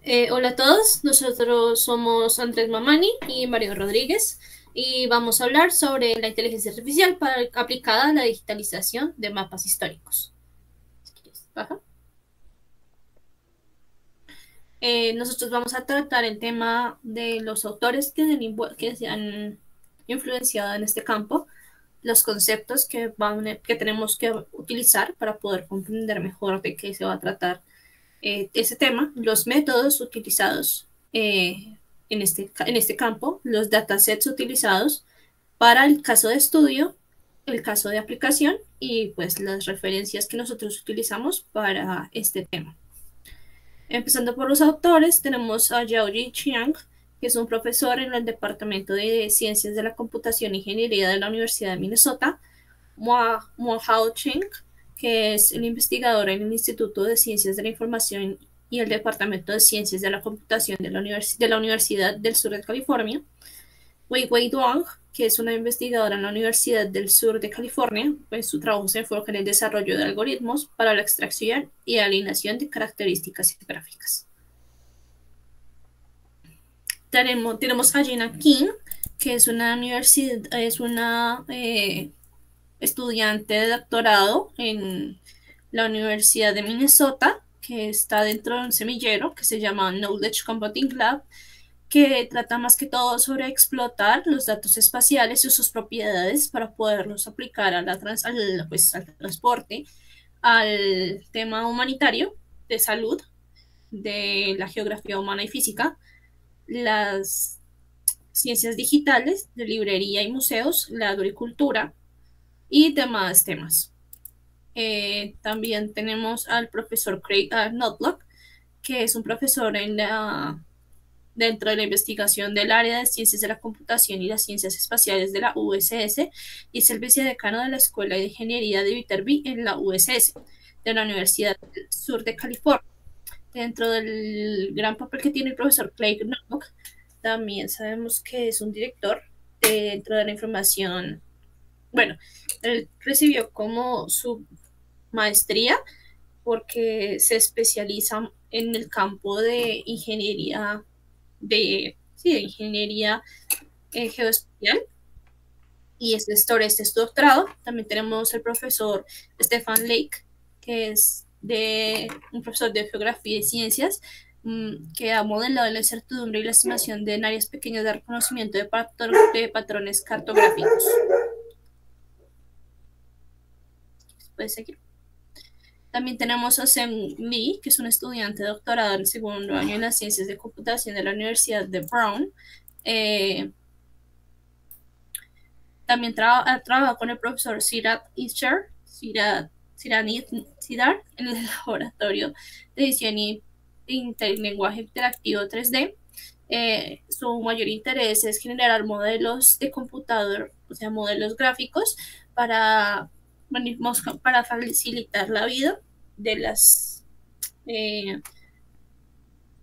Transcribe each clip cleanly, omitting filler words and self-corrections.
Hola a todos, nosotros somos Andrés Mamani y Mario Rodríguez y vamos a hablar sobre la inteligencia artificial aplicada a la digitalización de mapas históricos. Si quieres, baja. Nosotros vamos a tratar el tema de los autores que se han influenciado en este campo, los conceptos que tenemos que utilizar para poder comprender mejor de qué se va a tratar ese tema, los métodos utilizados en este campo, los datasets utilizados para el caso de estudio, el caso de aplicación y pues las referencias que nosotros utilizamos para este tema. Empezando por los autores, tenemos a Yaoji Chiang, que es un profesor en el Departamento de Ciencias de la Computación e Ingeniería de la Universidad de Minnesota, Hao Cheng, que es el investigador en el Instituto de Ciencias de la Información y el Departamento de Ciencias de la Computación de la Universidad del Sur de California, Wei Duang, que es una investigadora en la Universidad del Sur de California, pues su trabajo se enfoca en el desarrollo de algoritmos para la extracción y alineación de características gráficas. Tenemos a Gina King, que es una estudiante de doctorado en la Universidad de Minnesota, que está dentro de un semillero que se llama Knowledge Computing Lab, que trata más que todo sobre explotar los datos espaciales y sus propiedades para poderlos aplicar al transporte, al tema humanitario, de salud, de la geografía humana y física, las ciencias digitales, de librería y museos, la agricultura y demás temas. También tenemos al profesor Craig Knobloch, que es un profesor dentro de la investigación del área de ciencias de la computación y las ciencias espaciales de la USS y es el vicedecano de la Escuela de Ingeniería de Viterbi en la USS, de la Universidad del Sur de California. Dentro del gran papel que tiene el profesor Craig Knobloch, también sabemos que es un director dentro de la información. Bueno, él recibió como su maestría porque se especializa en el campo de ingeniería, de ingeniería geoespacial y este es doctorado. También tenemos el profesor Stefan Lake, que es un profesor de geografía y ciencias, que ha modelado la incertidumbre y la estimación de en áreas pequeñas de reconocimiento de patrones cartográficos. ¿Puedes seguir? También tenemos a Sem Lee, que es un estudiante de doctorado en el segundo año en las ciencias de computación de la Universidad de Brown. También trabaja con el profesor Siddharth Isher, en el laboratorio de diseño y lenguaje interactivo 3D. Su mayor interés es generar modelos de computador, o sea, modelos gráficos para facilitar la vida de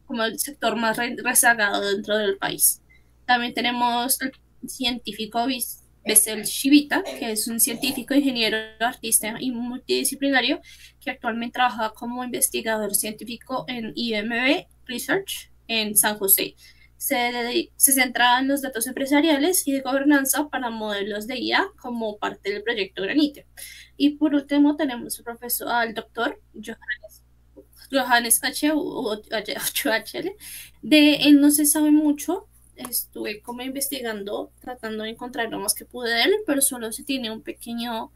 como el sector más rezagado dentro del país. También tenemos el científico Bessel Shibita, que es un científico, ingeniero, artista y multidisciplinario que actualmente trabaja como investigador científico en IMB Research en San José. Se centra en los datos empresariales y de gobernanza para modelos de IA como parte del proyecto Granite. Y por último tenemos al doctor Johannes H. De él no se sabe mucho. Estuve como investigando, tratando de encontrar lo más que pude de él, pero solo se tiene un pequeño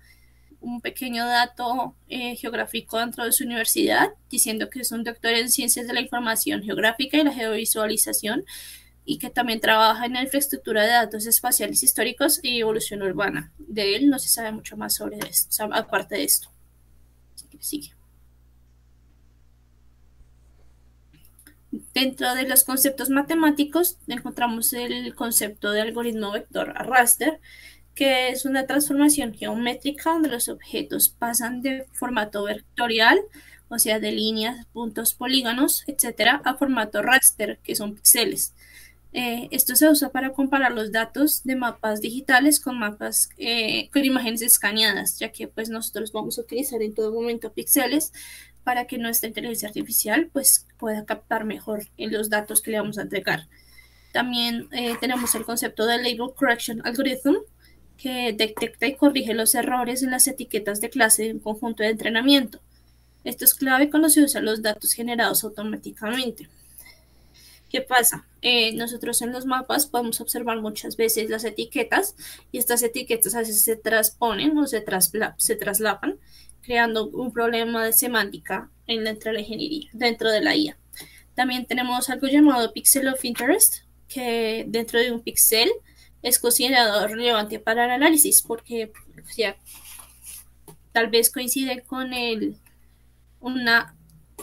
dato geográfico dentro de su universidad, diciendo que es un doctor en ciencias de la información geográfica y la geovisualización, y que también trabaja en la infraestructura de datos espaciales históricos y evolución urbana. De él no se sabe mucho más sobre esto, o sea, aparte de esto. Sigue. Dentro de los conceptos matemáticos encontramos el concepto de algoritmo vector raster, que es una transformación geométrica donde los objetos pasan de formato vectorial, o sea, de líneas, puntos, polígonos, etcétera, a formato raster, que son píxeles. Esto se usa para comparar los datos de mapas digitales con con imágenes escaneadas, ya que pues nosotros vamos a utilizar en todo momento píxeles para que nuestra inteligencia artificial pues pueda captar mejor en los datos que le vamos a entregar. También tenemos el concepto de Label Correction Algorithm, que detecta y corrige los errores en las etiquetas de clase de un conjunto de entrenamiento. Esto es clave cuando se usan los datos generados automáticamente. ¿Qué pasa? Nosotros en los mapas podemos observar muchas veces las etiquetas y estas etiquetas a veces se transponen o se traslapan, creando un problema de semántica dentro de la ingeniería, dentro de la IA. También tenemos algo llamado Pixel of Interest, que dentro de un pixel es considerado relevante para el análisis porque ya, tal vez coincide con una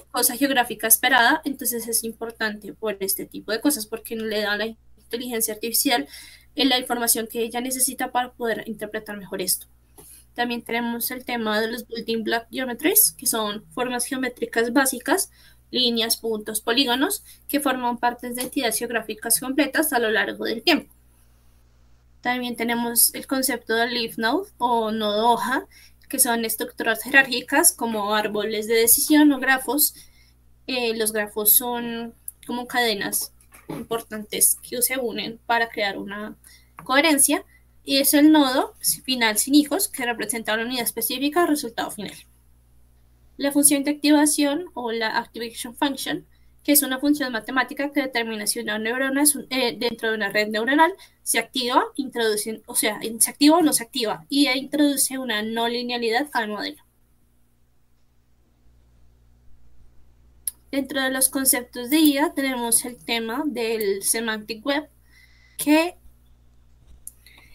cosa geográfica esperada, entonces es importante por este tipo de cosas porque le da a la inteligencia artificial la información que ella necesita para poder interpretar mejor esto. También tenemos el tema de los Building Block Geometries, que son formas geométricas básicas, líneas, puntos, polígonos, que forman partes de entidades geográficas completas a lo largo del tiempo. También tenemos el concepto de Leaf Node o nodo hoja, que son estructuras jerárquicas como árboles de decisión o grafos. Los grafos son como cadenas importantes que se unen para crear una coherencia y es el nodo final sin hijos que representa una unidad específica del resultado final. La función de activación o la activation function, que es una función matemática que determina si una neurona dentro de una red neuronal se activa, se activa o no se activa y introduce una no linealidad al modelo. Dentro de los conceptos de IA tenemos el tema del Semantic Web, que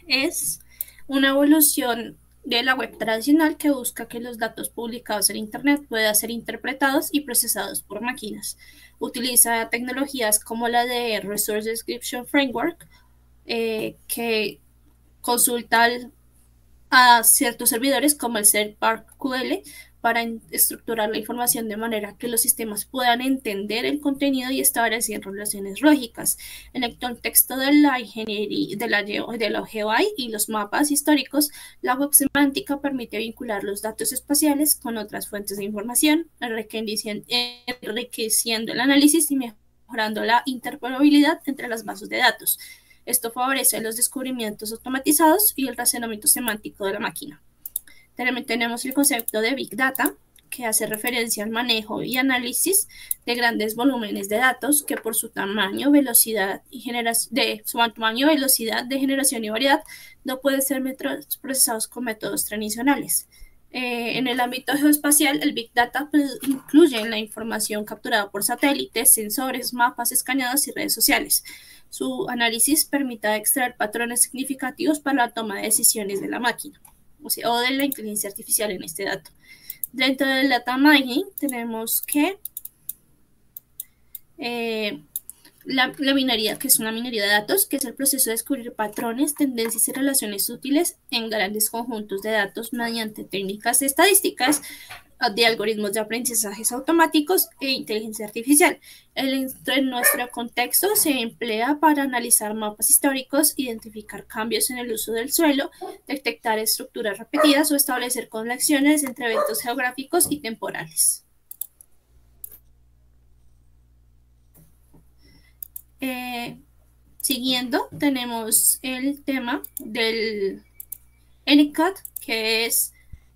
es una evolución de la web tradicional que busca que los datos publicados en Internet puedan ser interpretados y procesados por máquinas. Utiliza tecnologías como la de Resource Description Framework, que consulta a ciertos servidores como el SerpArcQL para estructurar la información de manera que los sistemas puedan entender el contenido y establecer relaciones lógicas. En el contexto de la ingeniería, de la GeoI y los mapas históricos, la web semántica permite vincular los datos espaciales con otras fuentes de información, enriqueciendo el análisis y mejorando la interoperabilidad entre las bases de datos. Esto favorece los descubrimientos automatizados y el razonamiento semántico de la máquina. También tenemos el concepto de Big Data, que hace referencia al manejo y análisis de grandes volúmenes de datos que por su tamaño, velocidad de generación y variedad no pueden ser procesados con métodos tradicionales. En el ámbito geoespacial, el Big Data incluye la información capturada por satélites, sensores, mapas escaneados y redes sociales. Su análisis permite extraer patrones significativos para la toma de decisiones de la máquina, o de la inteligencia artificial en este dato. Dentro del data mining tenemos que la minería, que es una minería de datos, que es el proceso de descubrir patrones, tendencias y relaciones útiles en grandes conjuntos de datos mediante técnicas estadísticas de algoritmos de aprendizajes automáticos e inteligencia artificial. En nuestro contexto se emplea para analizar mapas históricos, identificar cambios en el uso del suelo, detectar estructuras repetidas o establecer conexiones entre eventos geográficos y temporales. Siguiendo, tenemos el tema del NCUT, que es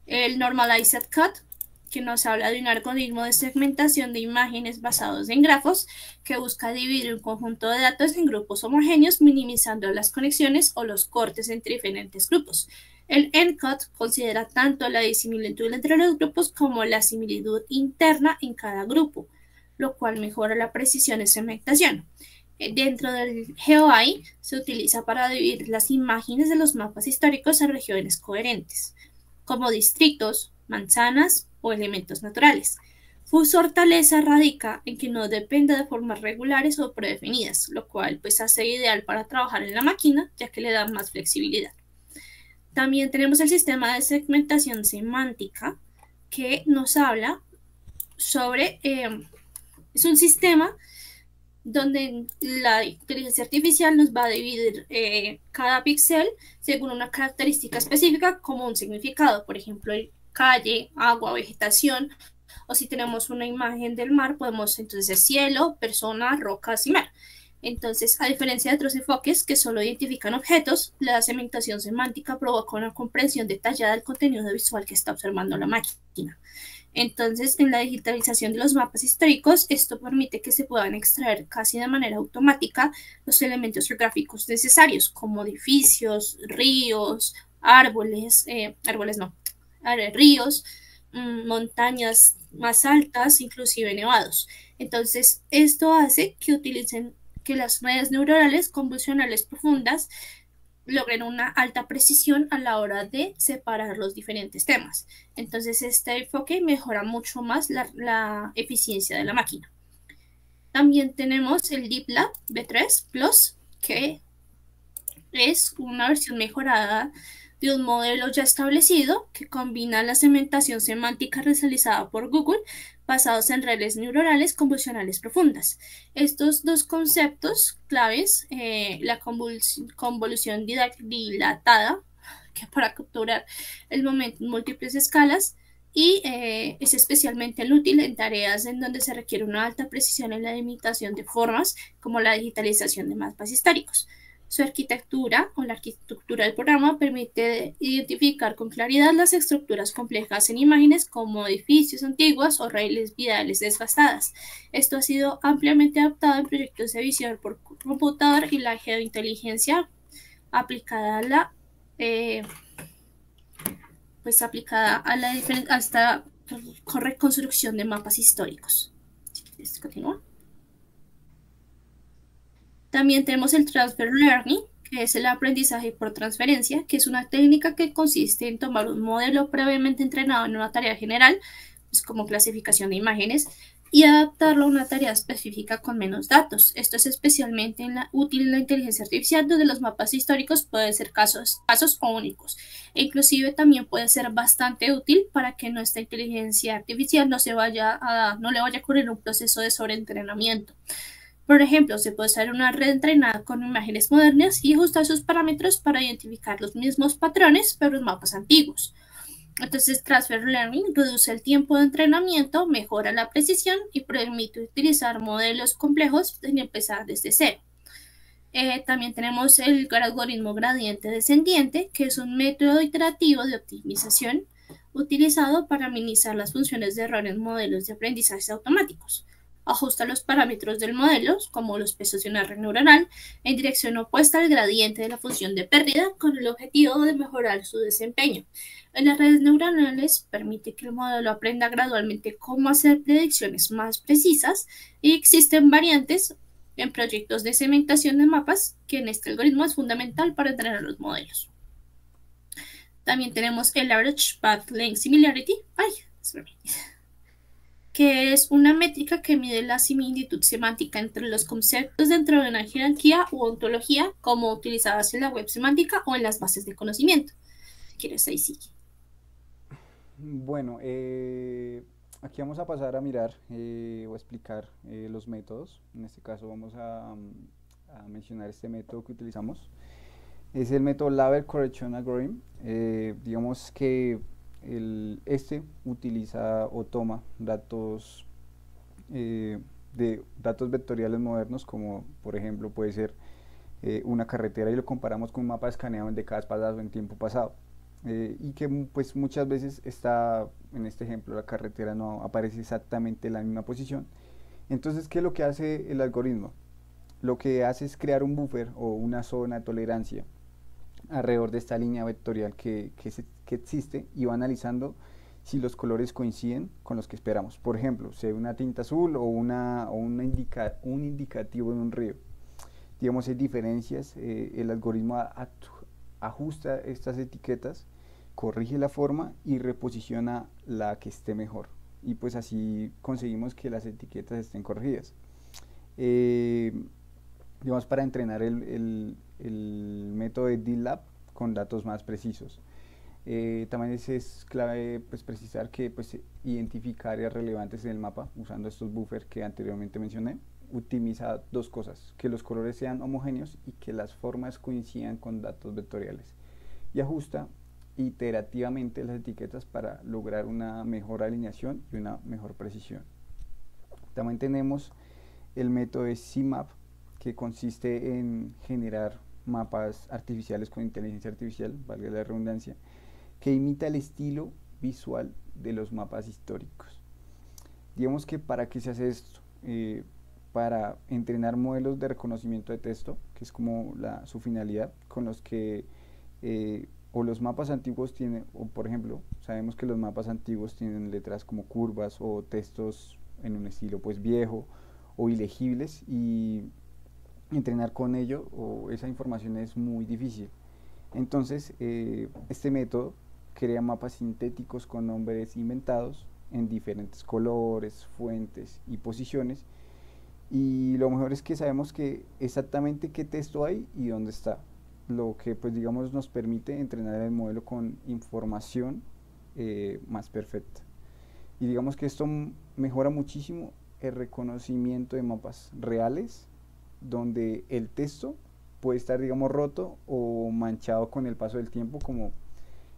el Normalized Cut, que nos habla de un algoritmo de segmentación de imágenes basados en grafos que busca dividir un conjunto de datos en grupos homogéneos, minimizando las conexiones o los cortes entre diferentes grupos. El NCUT considera tanto la disimilitud entre los grupos como la similitud interna en cada grupo, lo cual mejora la precisión de segmentación. Dentro del GeoI se utiliza para dividir las imágenes de los mapas históricos a regiones coherentes, como distritos, manzanas o elementos naturales. Su fortaleza radica en que no depende de formas regulares o predefinidas, lo cual pues hace ideal para trabajar en la máquina, ya que le da más flexibilidad. También tenemos el sistema de segmentación semántica, que nos habla sobre, es un sistema donde la inteligencia artificial nos va a dividir cada píxel según una característica específica como un significado, por ejemplo, calle, agua, vegetación O si tenemos una imagen del mar, podemos entonces cielo, persona, rocas y mar. Entonces, a diferencia de otros enfoques que solo identifican objetos, la segmentación semántica provoca una comprensión detallada del contenido visual que está observando la máquina. Entonces, en la digitalización de los mapas históricos, esto permite que se puedan extraer casi de manera automática los elementos geográficos necesarios, como edificios, ríos, árboles no, ríos, montañas más altas, inclusive nevados. Entonces, esto hace que utilicen que las redes neuronales convolucionales profundas logren una alta precisión a la hora de separar los diferentes temas. Entonces, este enfoque mejora mucho más la eficiencia de la máquina. También tenemos el DeepLab V3 Plus, que es una versión mejorada de un modelo ya establecido que combina la segmentación semántica realizada por Google basados en redes neuronales convolucionales profundas. Estos dos conceptos claves, la convolución dilatada, que para capturar el momento en múltiples escalas, y es especialmente útil en tareas en donde se requiere una alta precisión en la limitación de formas, como la digitalización de mapas históricos. Su arquitectura o la arquitectura del programa permite identificar con claridad las estructuras complejas en imágenes como edificios antiguos o raíles viales desgastadas. Esto ha sido ampliamente adaptado en proyectos de visión por computador y la geointeligencia aplicada a la aplicada a esta reconstrucción de mapas históricos. Si quieres, continúa. También tenemos el transfer learning, que es el aprendizaje por transferencia, que es una técnica que consiste en tomar un modelo previamente entrenado en una tarea general, pues como clasificación de imágenes, y adaptarlo a una tarea específica con menos datos. Esto es especialmente útil en la inteligencia artificial, donde los mapas históricos pueden ser casos o únicos. E inclusive también puede ser bastante útil para que nuestra inteligencia artificial no le vaya a ocurrir un proceso de sobreentrenamiento. Por ejemplo, se puede usar una red entrenada con imágenes modernas y ajustar sus parámetros para identificar los mismos patrones, pero en mapas antiguos. Entonces, Transfer Learning reduce el tiempo de entrenamiento, mejora la precisión y permite utilizar modelos complejos sin empezar desde cero. También tenemos el algoritmo gradiente descendiente, que es un método iterativo de optimización utilizado para minimizar las funciones de error en modelos de aprendizaje automáticos. Ajusta los parámetros del modelo, como los pesos de una red neuronal, en dirección opuesta al gradiente de la función de pérdida, con el objetivo de mejorar su desempeño. En las redes neuronales permite que el modelo aprenda gradualmente cómo hacer predicciones más precisas y existen variantes en proyectos de segmentación de mapas que en este algoritmo es fundamental para entrenar los modelos. También tenemos el Average Path Length Similarity. Que es una métrica que mide la similitud semántica entre los conceptos dentro de una jerarquía u ontología, como utilizadas en la web semántica o en las bases de conocimiento. Si quieres, ahí sí. Bueno, aquí vamos a pasar a mirar o a explicar los métodos. En este caso vamos a mencionar este método que utilizamos. Es el método Label Correction Algorithm. Digamos que este utiliza o toma datos de datos vectoriales modernos, como por ejemplo puede ser una carretera, y lo comparamos con un mapa escaneado en décadas pasadas o en tiempo pasado. Y que pues muchas veces está, en este ejemplo, la carretera no aparece exactamente en la misma posición. Entonces, ¿qué es lo que hace el algoritmo? Lo que hace es crear un buffer o una zona de tolerancia alrededor de esta línea vectorial que existe, y va analizando si los colores coinciden con los que esperamos. Por ejemplo, si hay una tinta azul o un indicativo de un río. Digamos, hay diferencias, el algoritmo ajusta estas etiquetas, corrige la forma y reposiciona la que esté mejor. Y pues así conseguimos que las etiquetas estén corregidas. Digamos, para entrenar el método de DLab con datos más precisos. También es clave pues precisar que pues identificar áreas relevantes en el mapa usando estos buffers que anteriormente mencioné. Optimiza dos cosas: que los colores sean homogéneos y que las formas coincidan con datos vectoriales. Y ajusta iterativamente las etiquetas para lograr una mejor alineación y una mejor precisión. También tenemos el método de CMAP, que consiste en generar mapas artificiales con inteligencia artificial, valga la redundancia, que imita el estilo visual de los mapas históricos. Digamos que para qué se hace esto, para entrenar modelos de reconocimiento de texto, que es como su finalidad, con los que o los mapas antiguos tienen, o por ejemplo, sabemos que los mapas antiguos tienen letras como curvas o textos en un estilo pues viejo o ilegibles, y entrenar con ello o esa información es muy difícil. Entonces, este método crea mapas sintéticos con nombres inventados en diferentes colores, fuentes y posiciones, y lo mejor es que sabemos que exactamente qué texto hay y dónde está, lo que pues digamos nos permite entrenar el modelo con información más perfecta. Y digamos que esto mejora muchísimo el reconocimiento de mapas reales, donde el texto puede estar, digamos, roto o manchado con el paso del tiempo, como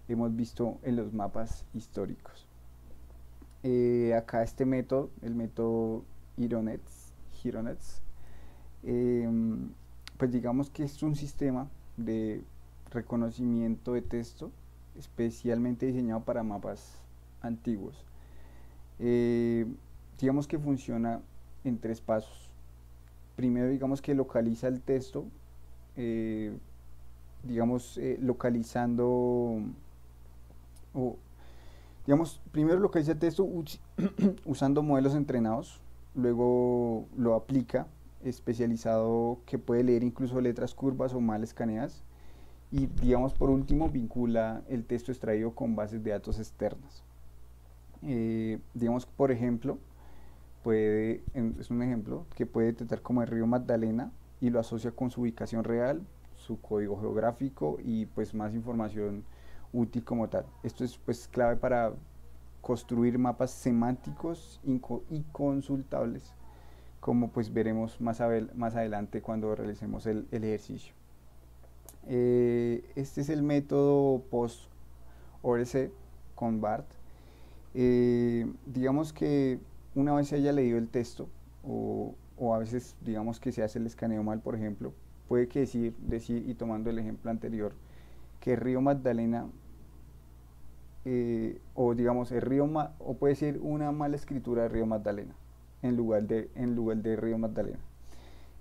hemos visto en los mapas históricos. Acá este método, el método Hironets, pues digamos que es un sistema de reconocimiento de texto especialmente diseñado para mapas antiguos. Digamos que funciona en 3 pasos. Primero, digamos que localiza el texto, localizando, o digamos, primero localiza el texto usando modelos entrenados, luego lo aplica especializado que puede leer incluso letras curvas o mal escaneadas, y digamos por último vincula el texto extraído con bases de datos externas. Digamos, por ejemplo, es un ejemplo que puede detectar como el río Magdalena y lo asocia con su ubicación real, su código geográfico y pues más información útil como tal. Esto es pues clave para construir mapas semánticos y consultables, como pues veremos más adelante cuando realicemos el ejercicio. Este es el método post-ORC con BART. Digamos que una vez se haya leído el texto, o a veces digamos que se hace el escaneo mal, por ejemplo, puede que decir, y tomando el ejemplo anterior, que Río Magdalena, o digamos o puede ser una mala escritura de Río Magdalena en lugar de Río Magdalena.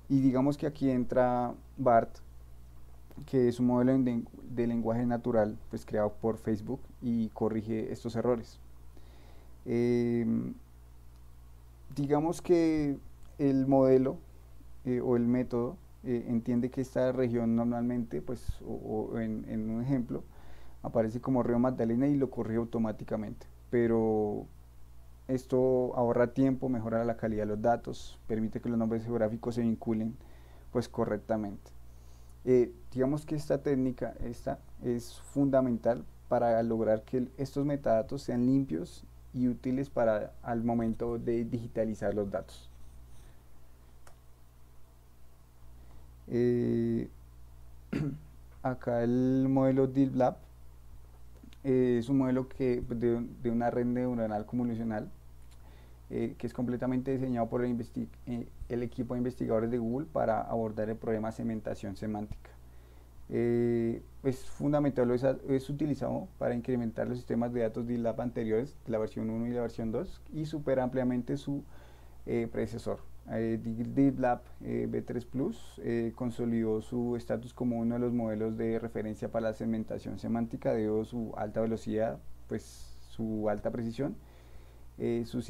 Y digamos que aquí entra BART, que es un modelo de lenguaje natural pues creado por Facebook y corrige estos errores. Digamos que el modelo o el método entiende que esta región normalmente pues en un ejemplo aparece como Río Magdalena y lo corrige automáticamente, pero esto ahorra tiempo, mejora la calidad de los datos, permite que los nombres geográficos se vinculen pues correctamente. Digamos que esta técnica es fundamental para lograr que estos metadatos sean limpios y útiles para al momento de digitalizar los datos. Acá el modelo DeepLab es un modelo de una red neuronal convolucional que es completamente diseñado por el equipo de investigadores de Google para abordar el problema de segmentación semántica. Es fundamental, es utilizado para incrementar los sistemas de datos DeepLab anteriores, la versión 1 y la versión 2, y supera ampliamente su predecesor. DeepLab V3 Plus consolidó su estatus como uno de los modelos de referencia para la segmentación semántica debido a su alta velocidad, pues su alta precisión, su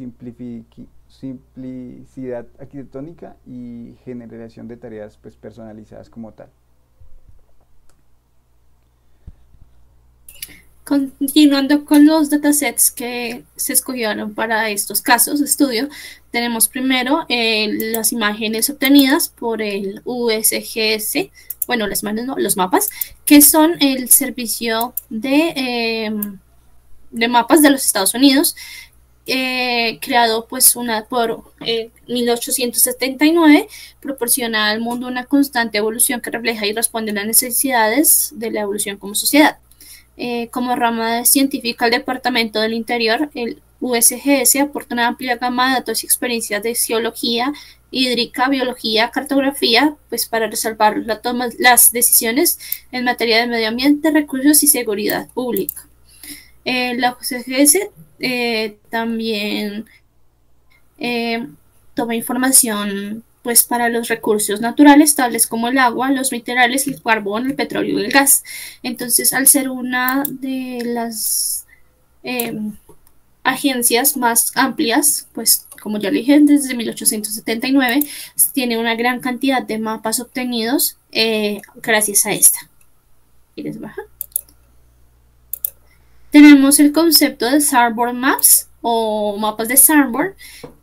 simplicidad arquitectónica y generación de tareas pues personalizadas como tal. Continuando con los datasets que se escogieron para estos casos de estudio, tenemos primero las imágenes obtenidas por el USGS, bueno, los mapas, que son el servicio de mapas de los Estados Unidos, creado pues por 1879, proporciona al mundo una constante evolución que refleja y responde a las necesidades de la evolución como sociedad. Como rama científica al Departamento del Interior, el USGS aporta una amplia gama de datos y experiencias de geología, hídrica, biología, cartografía, pues para resolver las decisiones en materia de medio ambiente, recursos y seguridad pública. La USGS también toma información pues para los recursos naturales tales como el agua, los minerales, el carbón, el petróleo y el gas. Entonces, al ser una de las agencias más amplias, pues como ya le dije, desde 1879 tiene una gran cantidad de mapas obtenidos gracias a esta. ¿Quieres bajar? Tenemos el concepto de Sanborn Maps o mapas de Sanborn,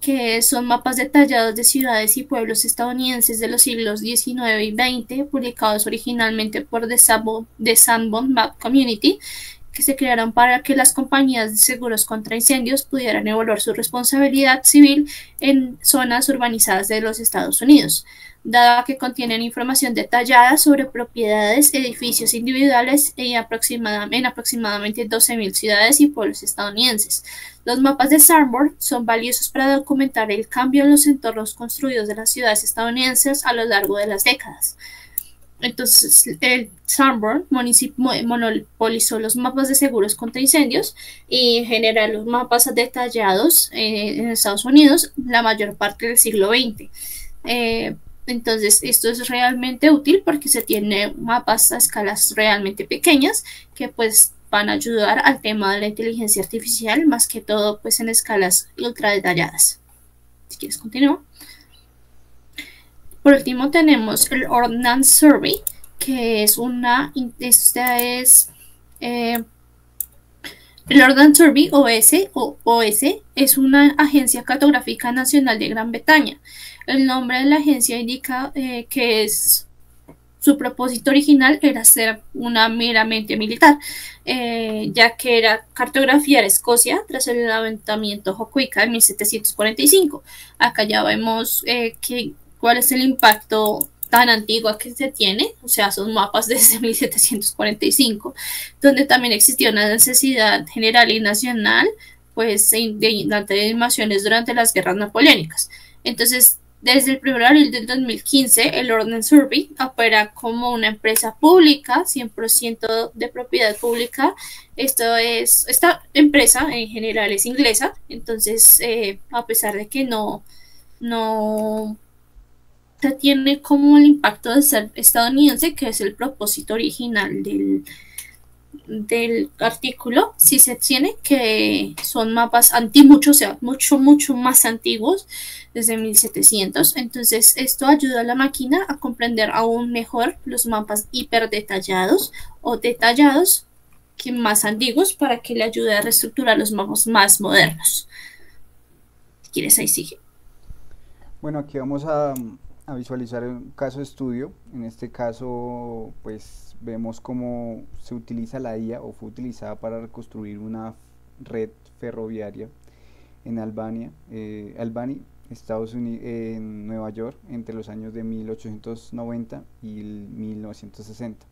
que son mapas detallados de ciudades y pueblos estadounidenses de los siglos XIX y XX, publicados originalmente por The Sanborn Map Community, que se crearon para que las compañías de seguros contra incendios pudieran evaluar su responsabilidad civil en zonas urbanizadas de los Estados Unidos, dada que contienen información detallada sobre propiedades, edificios individuales en aproximadamente 12.000 ciudades y pueblos estadounidenses. Los mapas de Sanborn son valiosos para documentar el cambio en los entornos construidos de las ciudades estadounidenses a lo largo de las décadas. Entonces, el Sanborn monopolizó los mapas de seguros contra incendios y en general los mapas detallados en Estados Unidos la mayor parte del siglo XX. Entonces, esto es realmente útil porque se tiene mapas a escalas realmente pequeñas que pues van a ayudar al tema de la inteligencia artificial, más que todo pues en escalas ultra detalladas. Si quieres, continúo. Por último tenemos el Ordnance Survey, que es el Ordnance Survey OS es una agencia cartográfica nacional de Gran Bretaña. El nombre de la agencia indica que su propósito original era ser una meramente militar, ya que era cartografiar Escocia tras el levantamiento Hokuika en 1745. Acá ya vemos cuál es el impacto tan antiguo que se tiene, o sea, son mapas desde 1745, donde también existía una necesidad general y nacional, pues, de invasiones durante las guerras napoleónicas. Entonces, desde el 1 de abril del 2015, el Ordnance Survey opera como una empresa pública, 100% de propiedad pública. Esta empresa en general es inglesa, entonces, a pesar de que no tiene como el impacto de ser estadounidense, que es el propósito original del artículo, si se tiene que son mapas mucho, o sea, mucho más antiguos, desde 1700. Entonces esto ayuda a la máquina a comprender aún mejor los mapas hiperdetallados o detallados que más antiguos para que le ayude a reestructurar los mapas más modernos. Si quieres, ahí sigue. Bueno, aquí vamos a visualizar un caso de estudio. En este caso, pues vemos cómo se utiliza la IA o fue utilizada para reconstruir una red ferroviaria en Albany, Estados Unidos, en Nueva York, entre los años de 1890 y 1960.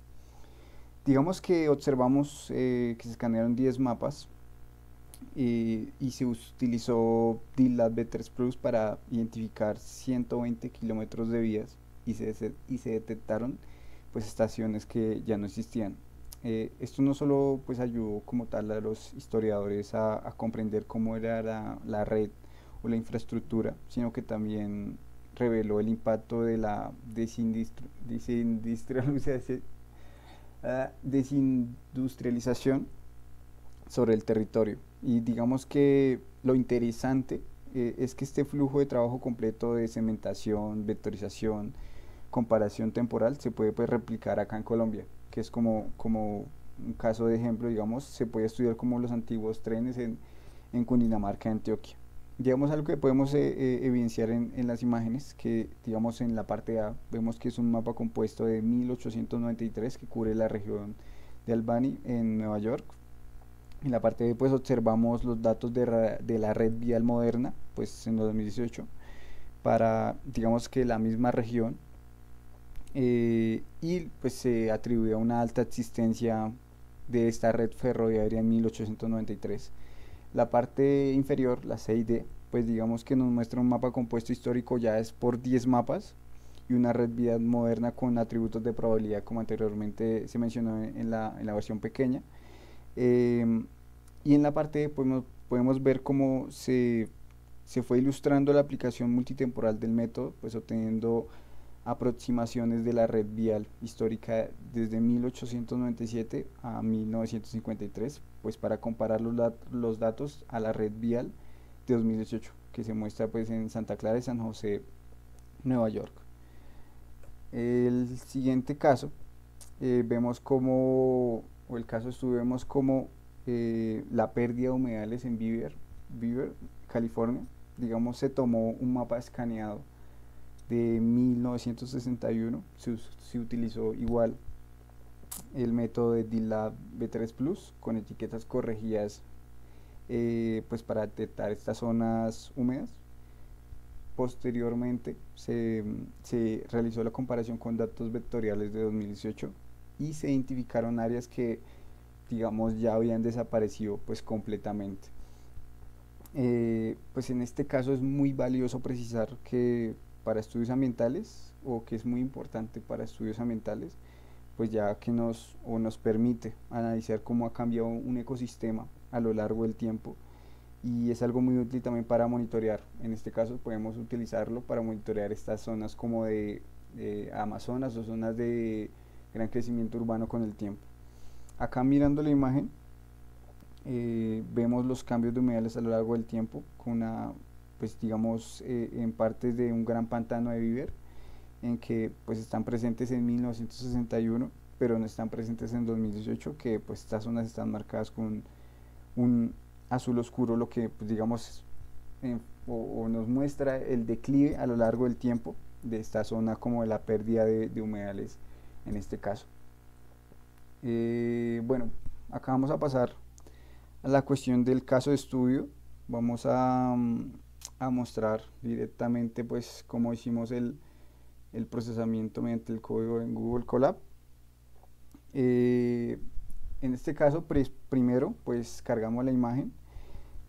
Digamos que observamos que se escanearon 10 mapas y se utilizó DLAT B3 Plus para identificar 120 kilómetros de vías y se detectaron pues estaciones que ya no existían. Esto no solo pues ayudó como tal a los historiadores a comprender cómo era la red o la infraestructura, sino que también reveló el impacto de la desindustrialización sobre el territorio. Y digamos que lo interesante es que este flujo de trabajo completo de cementación, vectorización, comparación temporal se puede pues, replicar acá en Colombia, que es como un caso de ejemplo, digamos, se puede estudiar como los antiguos trenes en Cundinamarca, Antioquia. Digamos algo que podemos evidenciar en las imágenes, que digamos en la parte A vemos que es un mapa compuesto de 1893 que cubre la región de Albany en Nueva York. En la parte B pues observamos los datos de la red vial moderna pues en 2018 para digamos que la misma región y pues se atribuye una alta existencia de esta red ferroviaria en 1893. La parte inferior, la C y D, pues digamos que nos muestra un mapa compuesto histórico, ya es por 10 mapas y una red vial moderna con atributos de probabilidad como anteriormente se mencionó en la versión pequeña. Eh, y en la parte podemos ver cómo se fue ilustrando la aplicación multitemporal del método, pues obteniendo aproximaciones de la red vial histórica desde 1897 a 1953, pues para comparar los datos a la red vial de 2018, que se muestra pues en Santa Clara de San José, Nueva York. El siguiente caso, vemos como, o el caso estudio, vemos como la pérdida de humedales en Beaver, California. Digamos, se tomó un mapa escaneado de 1961, se utilizó igual el método de DLAB B3 Plus con etiquetas corregidas pues para detectar estas zonas húmedas. Posteriormente se realizó la comparación con datos vectoriales de 2018 y se identificaron áreas que digamos ya habían desaparecido pues completamente. Pues en este caso es muy valioso precisar que para estudios ambientales, o que es muy importante para estudios ambientales, pues ya que nos permite analizar cómo ha cambiado un ecosistema a lo largo del tiempo, y es algo muy útil también para monitorear. En este caso podemos utilizarlo para monitorear estas zonas como de Amazonas o zonas de gran crecimiento urbano con el tiempo. Acá mirando la imagen vemos los cambios de humedales a lo largo del tiempo con una, pues digamos, en partes de un gran pantano de Beaver, en que pues están presentes en 1961 pero no están presentes en 2018, que pues estas zonas están marcadas con un azul oscuro, lo que pues, digamos o nos muestra el declive a lo largo del tiempo de esta zona, como de la pérdida de humedales en este caso. Bueno, acá vamos a pasar a la cuestión del caso de estudio. Vamos a mostrar directamente pues cómo hicimos el procesamiento mediante el código en Google Colab. En este caso primero pues cargamos la imagen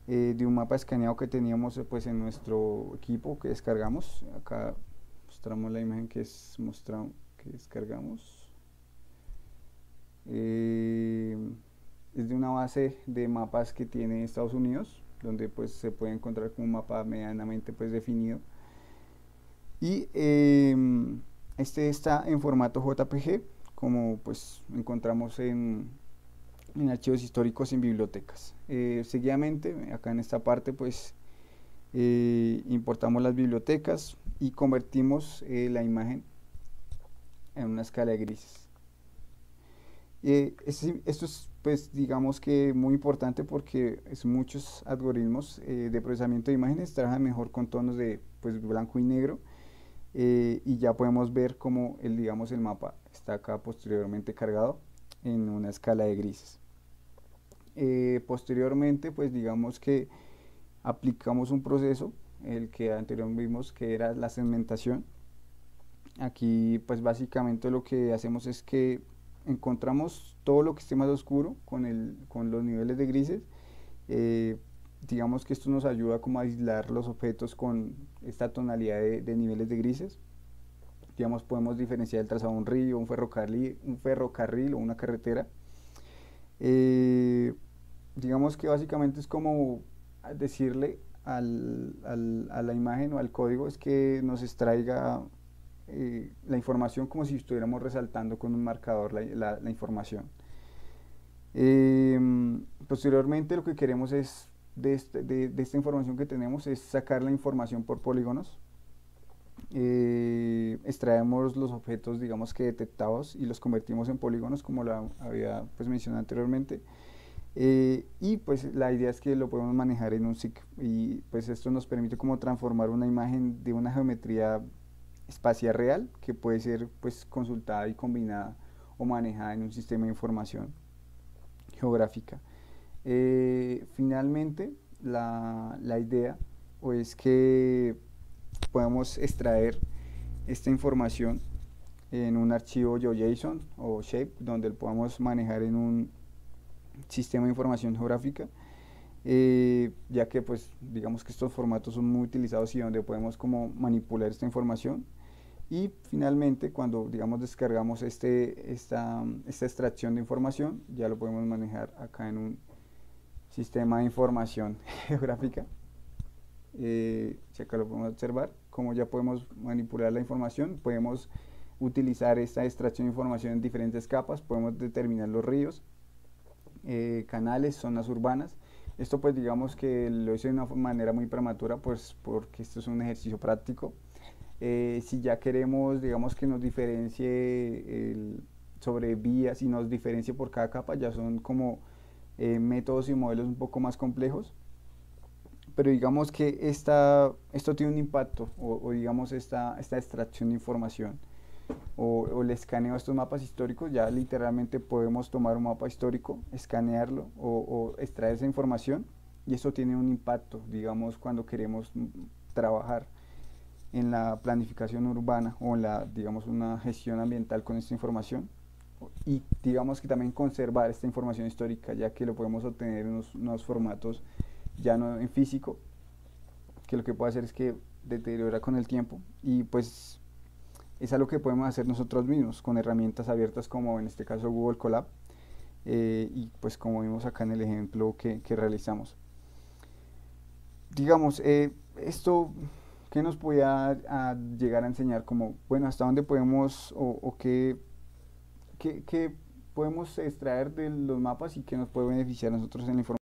de un mapa escaneado que teníamos pues en nuestro equipo que descargamos. Acá mostramos la imagen que descargamos. Es de una base de mapas que tiene Estados Unidos, donde pues se puede encontrar con un mapa medianamente pues definido, y este está en formato JPG, como pues encontramos en archivos históricos en bibliotecas. Seguidamente acá en esta parte pues importamos las bibliotecas y convertimos la imagen en una escala de grises. Esto es pues digamos que muy importante porque muchos algoritmos de procesamiento de imágenes trabajan mejor con tonos de pues blanco y negro, y ya podemos ver cómo digamos el mapa está acá posteriormente cargado en una escala de grises. Posteriormente pues digamos que aplicamos un proceso, el que anteriormente vimos, que era la segmentación. Aquí pues básicamente lo que hacemos es que encontramos todo lo que esté más oscuro con los niveles de grises. Digamos que esto nos ayuda como a aislar los objetos con esta tonalidad de niveles de grises. Digamos, podemos diferenciar el trazado de un río, un ferrocarril o una carretera. Digamos que básicamente es como decirle a la imagen o al código es que nos extraiga la información como si estuviéramos resaltando con un marcador la información. Posteriormente lo que queremos es de esta información que tenemos es sacar la información por polígonos. Extraemos los objetos digamos que detectados y los convertimos en polígonos, como lo había pues mencionado anteriormente. Y pues la idea es que lo podemos manejar en un SIG, y pues esto nos permite como transformar una imagen de una geometría espacial real que puede ser pues consultada y combinada o manejada en un sistema de información geográfica. Finalmente la idea es que podemos extraer esta información en un archivo GeoJSON o Shape, donde lo podamos manejar en un sistema de información geográfica, ya que pues digamos que estos formatos son muy utilizados y donde podemos como manipular esta información. Y finalmente, cuando digamos descargamos esta extracción de información, ya lo podemos manejar acá en un sistema de información geográfica. Si acá lo podemos observar, como ya podemos manipular la información, podemos utilizar esta extracción de información en diferentes capas, podemos determinar los ríos, canales, zonas urbanas. Esto pues digamos que lo hice de una manera muy prematura, pues porque esto es un ejercicio práctico. Si ya queremos, digamos, que nos diferencie sobre vías y nos diferencie por cada capa, ya son como métodos y modelos un poco más complejos. Pero digamos que esto tiene un impacto, o digamos esta extracción de información, o el escaneo de estos mapas históricos. Ya literalmente podemos tomar un mapa histórico, escanearlo o extraer esa información, y eso tiene un impacto, digamos, cuando queremos trabajar en la planificación urbana o en la, digamos, una gestión ambiental con esta información, y digamos que también conservar esta información histórica, ya que lo podemos obtener en unos formatos ya no en físico, que lo que puede hacer es que deteriora con el tiempo, y pues es algo que podemos hacer nosotros mismos con herramientas abiertas como en este caso Google Colab, y pues como vimos acá en el ejemplo que realizamos. Digamos, esto que nos podía llegar a enseñar, como, bueno, hasta dónde podemos o qué podemos extraer de los mapas y qué nos puede beneficiar a nosotros en la información.